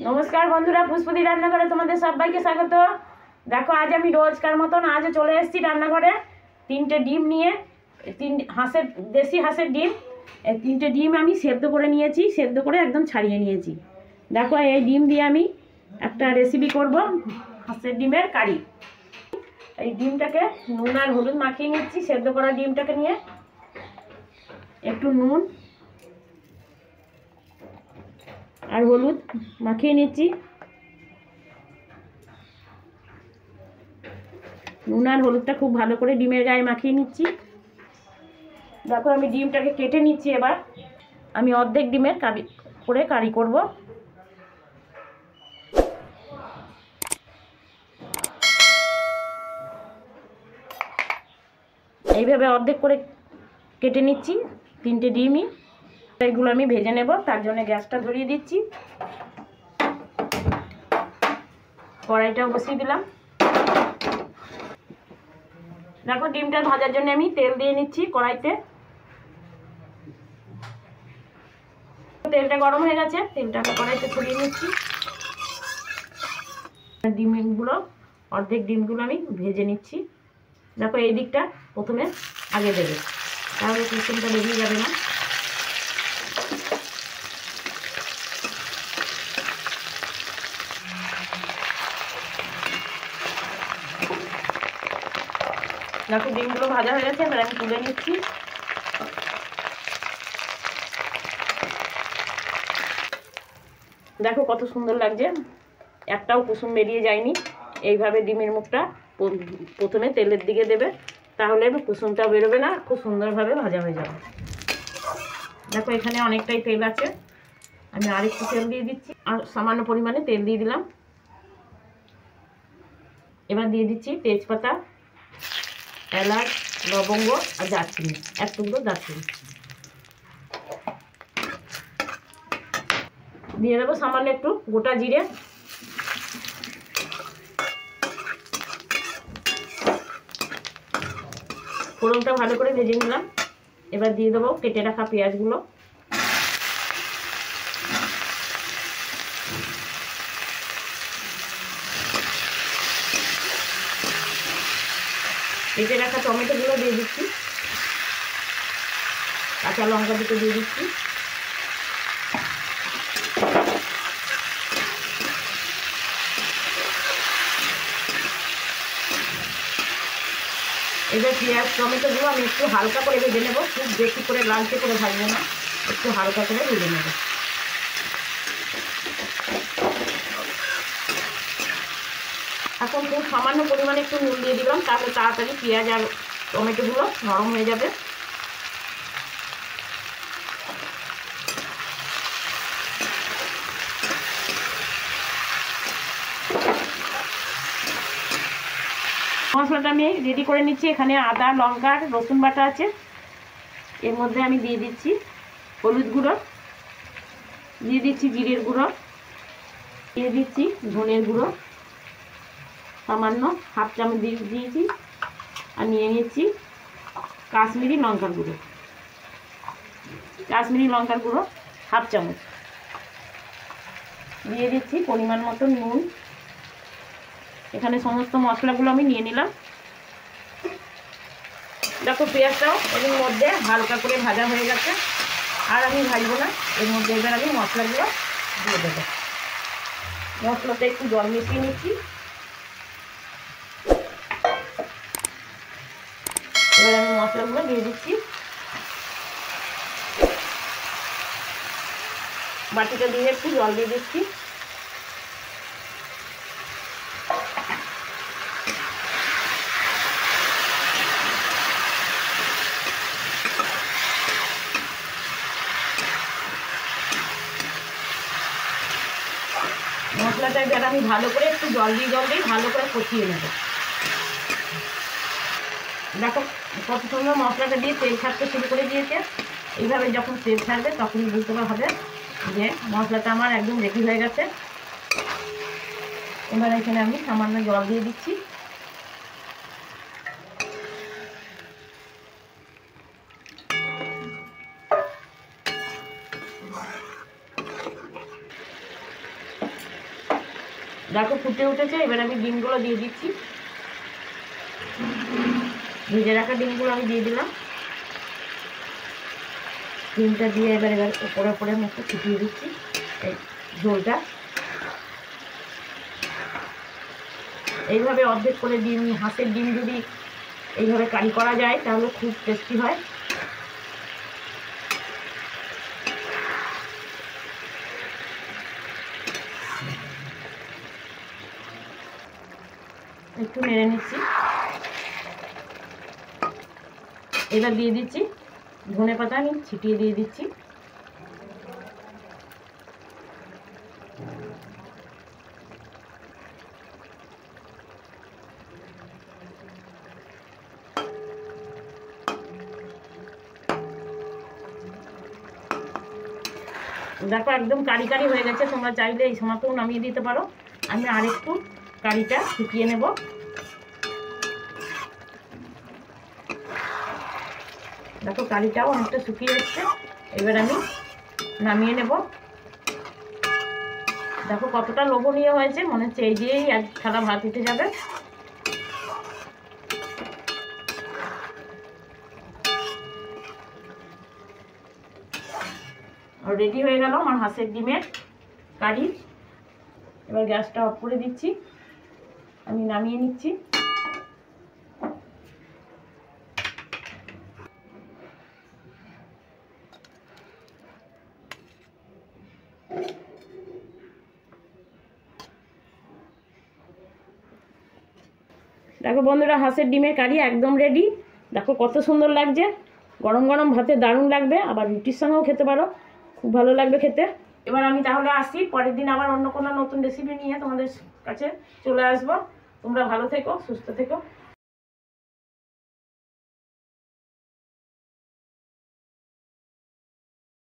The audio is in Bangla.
নমস্কার বন্ধুরা, পুষ্পদি রান্নাঘরে তোমাদের সবাইকে স্বাগত। দেখো, আজ আমি রোজকার মতন আজও চলে এসেছি রান্নাঘরে। 3টে ডিম নিয়ে, দেশি হাঁসের ডিম, এই 3টে ডিম আমি সেদ্ধ করে নিয়েছি, সেদ্ধ করে একদম ছাড়িয়ে নিয়েছি। দেখো, এই ডিম দিয়ে আমি একটা রেসিপি করব, হাঁসের ডিমের কারি। এই ডিমটাকে নুন আর হলুদ মাখিয়ে নিচ্ছি। সেদ্ধ করা ডিমটাকে নিয়ে একটু নুন আর হলুদ মাখিয়ে নিচ্ছি। নুন আর হলুদটা খুব ভালো করে ডিমের গায়ে মাখিয়ে নিচ্ছি। দেখো, আমি ডিমটাকে কেটে নিচ্ছি। এবার আমি অর্ধেক ডিমের কারি করব। এইভাবে অর্ধেক করে কেটে নিচ্ছি 3টে ডিমই। এইগুলো আমি ভেজে নেব, তার জন্য গ্যাসটা ধরিয়ে দিচ্ছি। কড়াইটাও বসিয়ে দিলাম। দেখো, ডিমটা ভাজার জন্য আমি তেল দিয়ে নিচ্ছি কড়াইতে। তেলটা গরম হয়ে গেছে, তেলটাকে কড়াইতে ছড়িয়ে নিচ্ছি। ডিমগুলো, অর্ধেক ডিমগুলো আমি ভেজে নিচ্ছি। দেখো, এই দিকটা প্রথমে আগে দেবে, তাহলে কুসুমটা বেরিয়ে যাবে না। দেখো, ডিমগুলো ভাজা হয়ে গেছে, এবার আমি তুলে নিচ্ছি। দেখো কত সুন্দর লাগছে, একটাও কুসুম বেরিয়ে যায়নি। এইভাবে ডিমের মুখটা প্রথমে তেলের দিকে দেবে, তাহলে কুসুমটা বেরোবে না, খুব সুন্দরভাবে ভাজা হয়ে যাবে। দেখো, এখানে অনেকটাই তেল আছে, আমি আরেকটু তেল দিয়ে দিচ্ছি, আর সামান্য পরিমাণে তেল দিয়ে দিলাম। এবার দিয়ে দিচ্ছি তেজপাতা, এলাচ, লবঙ্গ আর দারচিনি, এক টুকরো দারচিনি দিয়ে দেবো। সামান্য একটু গোটা জিরে, ফোড়নটা ভালো করে ভেজে নিলাম। এবার দিয়ে দেবো কেটে রাখা পেঁয়াজগুলো। কেটে রাখা টমেটোগুলো দিয়ে দিচ্ছি, কাঁচা লঙ্কা দুটো দিয়ে দিচ্ছি। এবার পেঁয়াজ টমেটোগুলো আমি একটু হালকা করে ভেজে নেবো, খুব বেশি করে লালচে করে ভাজবো না, একটু হালকা করে ভেজে নেব। এখন খুব সামান্য পরিমাণে একটু নুন দিয়ে দিলাম, তাহলে তাড়াতাড়ি পেঁয়াজ আর টমেটোগুলো নরম হয়ে যাবে। মশলাটা আমি রেডি করে নিচ্ছি। এখানে আদা, লঙ্কা, রসুন বাটা আছে। এর মধ্যে আমি দিয়ে দিচ্ছি হলুদ গুঁড়ো, দিয়ে দিচ্ছি জিরের গুঁড়ো, দিয়ে দিচ্ছি ধনের গুঁড়ো, সামান্য হাফ চামচ দিয়েছি। আর নিয়ে নিচ্ছি কাশ্মীরি লঙ্কার গুঁড়ো, হাফ চামচ দিয়ে দিচ্ছি। পরিমাণ মতো নুন। এখানে সমস্ত মশলাগুলো আমি নিয়ে নিলাম। দেখো, পেঁয়াজটাও এর মধ্যে হালকা করে ভাজা হয়ে গেছে, আর আমি ভাজবো না। এর মধ্যে এবার আমি মশলাগুলো দিয়ে দেবো। মশলাতে একটু জল মিশিয়ে নিচ্ছি। এবার আমি মশলাগুলো দিয়ে দিচ্ছি। বাটিটা দিয়ে একটু জল দিয়ে দিচ্ছি। মশলাটা এবার আমি ভালো করে একটু জল দিয়ে ভালো করে কষিয়ে নেব। দেখো, কত সুন্দর মশলাটা দিয়ে তেল ছাড়তে শুরু করে দিয়েছে। এইভাবে যখন তেল ছাড়বে তখনই বুঝতে হবে যে মশলাটা আমার একদম রেডি হয়ে গেছে। এবার এখানে আমি সামান্য জল দিয়ে দিচ্ছি। দেখো ফুটে উঠেছে, এবার আমি ডিমগুলো দিয়ে দিচ্ছি। ভেজে রাখা ডিমগুলো আমি দিয়ে দিলাম। ডিমটা দিয়ে এবার ওপরে ওপরে মতো ফুটিয়ে দিচ্ছি এই ঝোলটা। এইভাবে অর্ধেক করে ডিম, হাঁসের ডিম যদি এইভাবে কারি করা যায় তাহলে খুব টেস্টি হয়। একটু নেড়ে নিচ্ছি। এবার দিয়ে দিচ্ছি ধনে পাতা, আমি ছিটিয়ে দিয়ে দিচ্ছি। দেখো একদম কারি কারি হয়ে গেছে, তোমরা চাইলে এই সময়তেও নামিয়ে দিতে পারো। আমি আরেকটু কারিটা শুকিয়ে নেব। দেখো কারিটাও অনেকটা শুকিয়ে এসছে, এবার আমি নামিয়ে নেব। দেখো কতটা লোভনীয় হয়েছে, মনে হচ্ছে এই দিয়েই এক থালা ভাত উঠে যাবে। আর রেডি হয়ে গেল আমার হাঁসের ডিমের কারি। এবার গ্যাসটা অফ করে দিচ্ছি, আমি নামিয়ে নিচ্ছি। দেখো বন্ধুরা, হাঁসের ডিমের কারি একদম রেডি। দেখো কত সুন্দর লাগছে, গরম গরম ভাতে দারুণ লাগবে, আবার রুটির সঙ্গেও খেতে পারো, খুব ভালো লাগবে খেতে। এবার আমি তাহলে আসি, পরের দিন আবার অন্য কোনো নতুন রেসিপি নিয়ে তোমাদের কাছে চলে আসবো। তোমরা ভালো থেকো, সুস্থ থেকো।